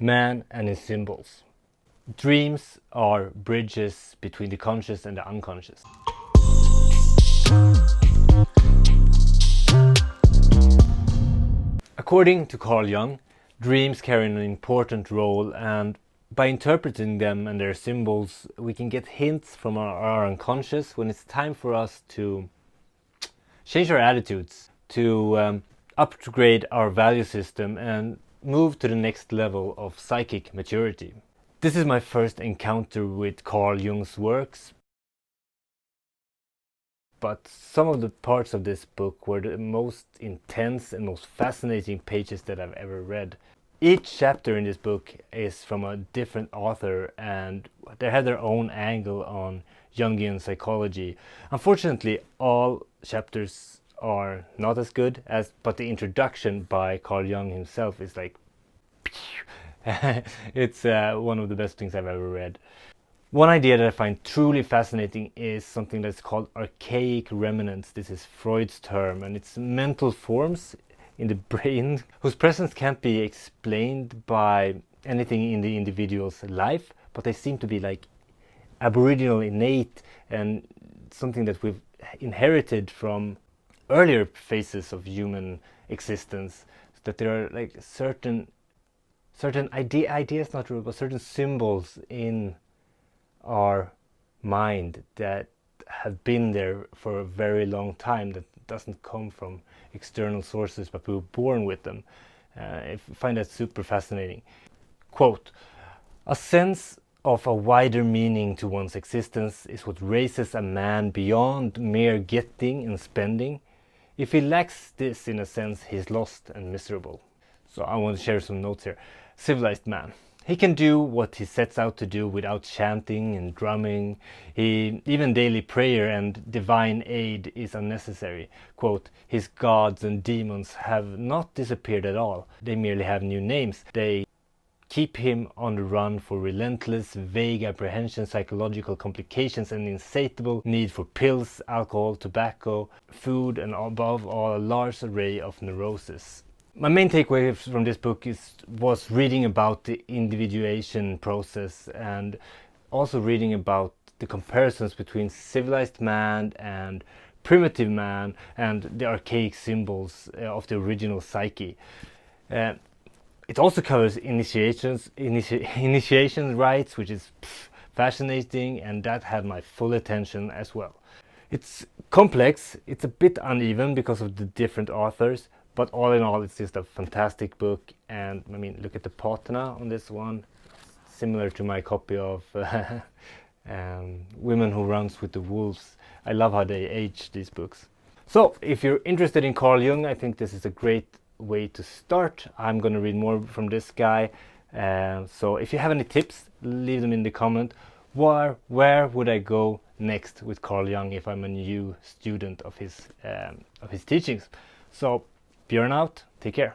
Man and his symbols. Dreams are bridges between the conscious and the unconscious. According to Carl Jung, dreams carry an important role, and by interpreting them and their symbols, we can get hints from our unconscious when it's time for us to change our attitudes, to upgrade our value system and move to the next level of psychic maturity. This is my first encounter with Carl Jung's works, but some of the parts of this book were the most intense and most fascinating pages that I've ever read. Each chapter in this book is from a different author, and they have their own angle on Jungian psychology. Unfortunately, all chapters are not as good as, but the introduction by Carl Jung himself is like, it's one of the best things I've ever read. One idea that I find truly fascinating is something that's called archaic remnants. This is Freud's term, and it's mental forms in the brain whose presence can't be explained by anything in the individual's life, but they seem to be like aboriginal, innate, and something that we've inherited from earlier phases of human existence. That there are like certain ideas, not true, but certain symbols in our mind that have been there for a very long time, that doesn't come from external sources, but we were born with them. I find that super fascinating. Quote, "A sense of a wider meaning to one's existence is what raises a man beyond mere getting and spending. If he lacks this, in a sense, he's lost and miserable." So I want to share some notes here. Civilized man. He can do what he sets out to do without chanting and drumming. Even daily prayer and divine aid is unnecessary. Quote, "His gods and demons have not disappeared at all. They merely have new names. They keep him on the run for relentless, vague apprehension, psychological complications, and insatiable need for pills, alcohol, tobacco, food, and above all, a large array of neuroses." My main takeaway from this book was reading about the individuation process, and also reading about the comparisons between civilized man and primitive man and the archaic symbols of the original psyche. It also covers initiation rites, which is fascinating, and that had my full attention as well. It's complex, it's a bit uneven because of the different authors, but all in all, it's just a fantastic book. And I mean, look at the patina on this one, similar to my copy of Women Who Runs with the Wolves. I love how they age these books. So if you're interested in Carl Jung, I think this is a great way to start. I'm going to read more from this guy. So if you have any tips, leave them in the comment. Where would I go next with Carl Jung if I'm a new student of his teachings? So Bjorn out. Take care.